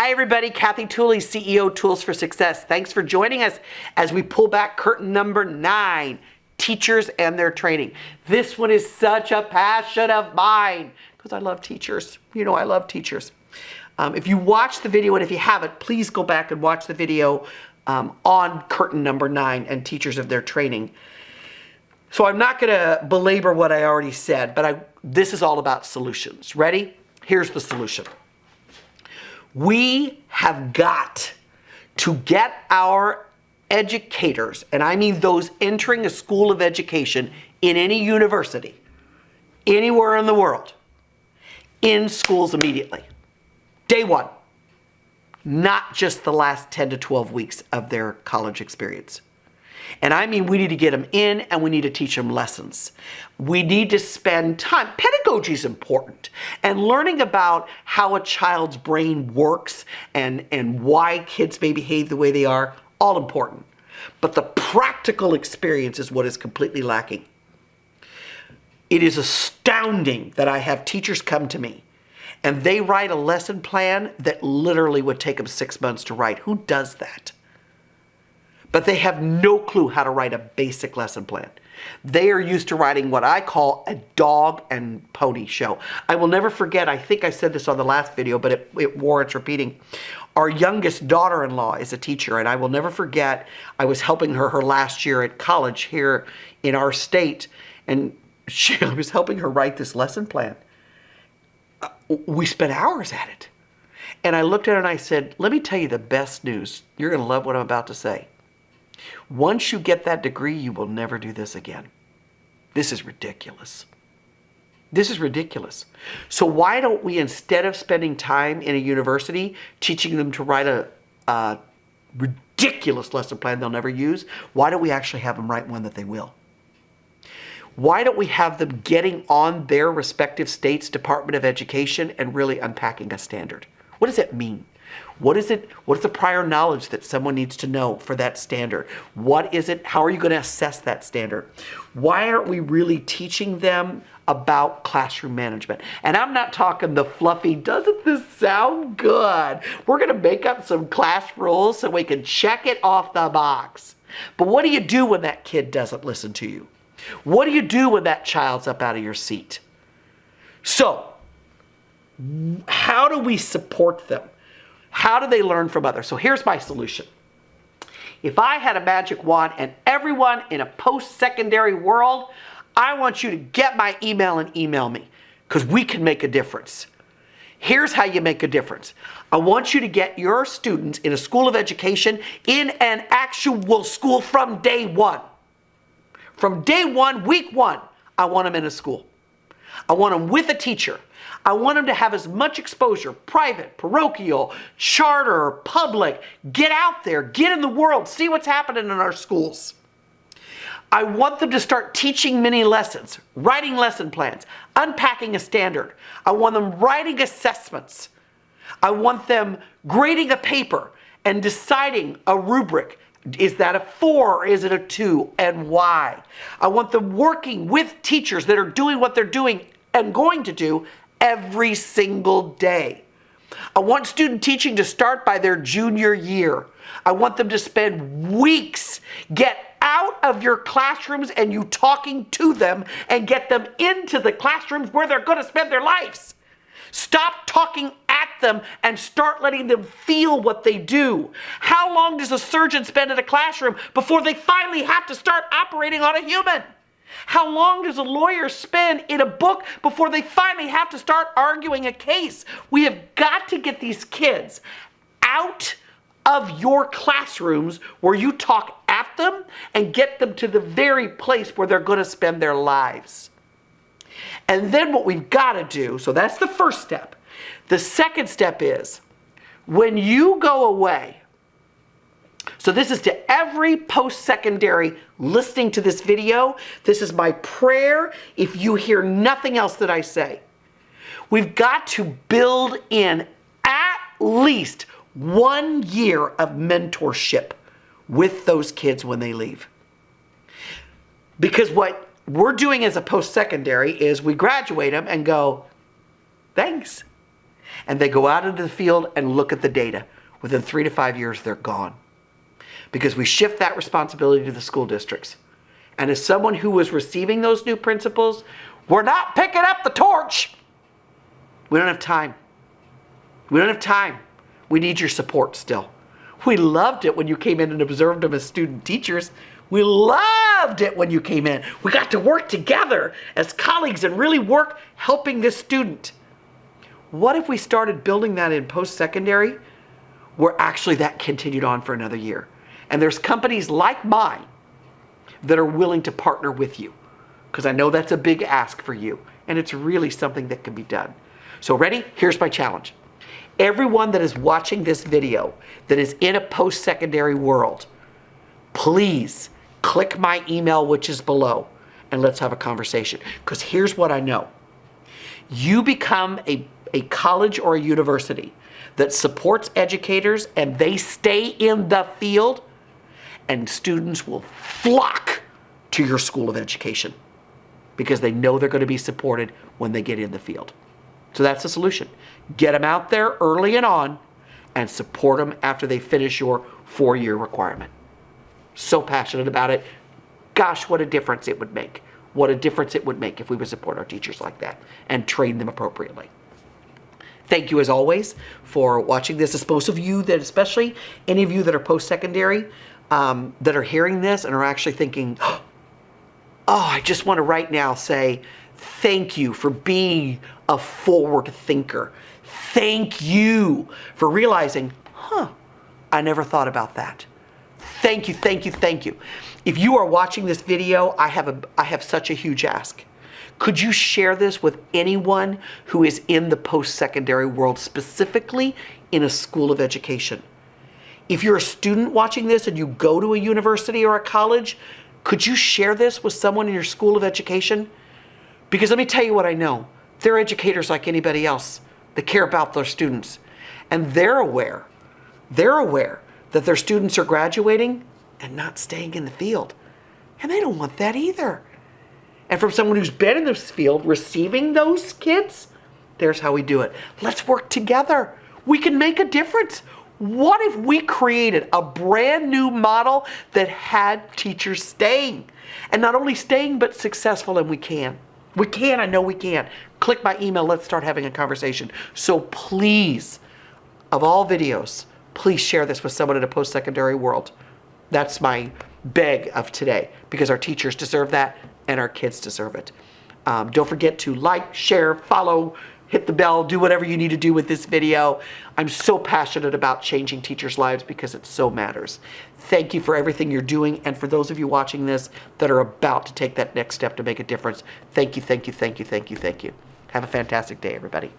Hi everybody, Kathy Tooley, CEO Tools for Success. Thanks for joining us as we pull back curtain number 9, teachers and their training. This one is such a passion of mine because I love teachers. You know I love teachers. If you watch the video, and if you haven't, please go back and watch the video on curtain number 9 and teachers of their training. So I'm not going to belabor what I already said, but this is all about solutions. Ready? Here's the solution. We have got to get our educators, and I mean those entering a school of education in any university, anywhere in the world, in schools immediately. Day one, not just the last 10 to 12 weeks of their college experience. And I mean, we need to get them in and we need to teach them lessons. We need to spend time. Pedagogy is important. And learning about how a child's brain works and why kids may behave the way they are, all important. But the practical experience is what is completely lacking. It is astounding that I have teachers come to me and they write a lesson plan that literally would take them 6 months to write. Who does that? But they have no clue how to write a basic lesson plan. They are used to writing what I call a dog and pony show. I will never forget, I think I said this on the last video, but it warrants repeating. Our youngest daughter-in-law is a teacher, and I will never forget, I was helping her last year at college here in our state, and I was helping her write this lesson plan. We spent hours at it. And I looked at her and I said, let me tell you the best news. You're going to love what I'm about to say. Once you get that degree, you will never do this again. This is ridiculous. This is ridiculous. So why don't we, instead of spending time in a university teaching them to write a ridiculous lesson plan they'll never use, why don't we actually have them write one that they will? Why don't we have them getting on their respective states' Department of Education and really unpacking a standard? What does it mean? What is it? What is the prior knowledge that someone needs to know for that standard? What is it? How are you going to assess that standard? Why aren't we really teaching them about classroom management? And I'm not talking the fluffy, doesn't this sound good? We're going to make up some class rules so we can check it off the box. But what do you do when that kid doesn't listen to you? What do you do when that child's up out of your seat? So, how do we support them? How do they learn from others? So here's my solution. If I had a magic wand and everyone in a post-secondary world, I want you to get my email and email me because we can make a difference. Here's how you make a difference. I want you to get your students in a school of education in an actual school from day one. From day one, week one, I want them in a school. I want them with a teacher. I want them to have as much exposure, private, parochial, charter, public. Get out there, get in the world, see what's happening in our schools. I want them to start teaching mini lessons, writing lesson plans, unpacking a standard. I want them writing assessments. I want them grading a paper and deciding a rubric. Is that a 4 or is it a 2 and why? I want them working with teachers that are doing what they're doing and going to do every single day. I want student teaching to start by their junior year. I want them to spend weeks, get out of your classrooms and you talking to them and get them into the classrooms where they're going to spend their lives. Stop talking at them and start letting them feel what they do. How long does a surgeon spend in a classroom before they finally have to start operating on a human? How long does a lawyer spend in a book before they finally have to start arguing a case? We have got to get these kids out of your classrooms where you talk at them and get them to the very place where they're going to spend their lives. And then what we've got to do, so that's the first step. The second step is when you go away, so this is to every post-secondary listening to this video. This is my prayer if you hear nothing else that I say. We've got to build in at least 1 year of mentorship with those kids when they leave. Because what we're doing as a post-secondary is we graduate them and go, thanks. and they go out into the field and look at the data. Within 3 to 5 years, they're gone. Because we shift that responsibility to the school districts. And as someone who was receiving those new principals, we're not picking up the torch. We don't have time. We don't have time. We need your support still. We loved it when you came in and observed them as student teachers. We loved it when you came in. We got to work together as colleagues and really work helping this student. What if we started building that in post-secondary, where actually that continued on for another year? And there's companies like mine that are willing to partner with you, because I know that's a big ask for you, and it's really something that can be done. So ready? Here's my challenge. Everyone that is watching this video that is in a post-secondary world, please click my email, which is below, and let's have a conversation. Because here's what I know. You become a college or a university that supports educators and they stay in the field, and students will flock to your school of education because they know they're going to be supported when they get in the field. So that's the solution. Get them out there early and on and support them after they finish your 4-year requirement. So passionate about it. Gosh, what a difference it would make. What a difference it would make if we would support our teachers like that and train them appropriately. Thank you as always for watching this. As most of you that, especially any of you that are post-secondary, that are hearing this and are actually thinking, oh, I just want to right now say thank you for being a forward thinker. Thank you for realizing, I never thought about that. Thank you, thank you, thank you. If you are watching this video, I have such a huge ask. Could you share this with anyone who is in the post-secondary world, specifically in a school of education? If you're a student watching this and you go to a university or a college, could you share this with someone in your school of education? Because let me tell you what I know. They're educators like anybody else that care about their students. And they're aware that their students are graduating and not staying in the field. And they don't want that either. And from someone who's been in this field receiving those kids, there's how we do it. Let's work together. We can make a difference. What if we created a brand new model that had teachers staying? And not only staying, but successful, and we can. We can, I know we can. Click my email, let's start having a conversation. So please, of all videos, please share this with someone in a post-secondary world. That's my beg of today, because our teachers deserve that and our kids deserve it. Don't forget to like, share, follow, hit the bell, do whatever you need to do with this video. I'm so passionate about changing teachers' lives because it so matters. Thank you for everything you're doing, and for those of you watching this that are about to take that next step to make a difference, thank you, thank you, thank you, thank you, thank you. Have a fantastic day, everybody.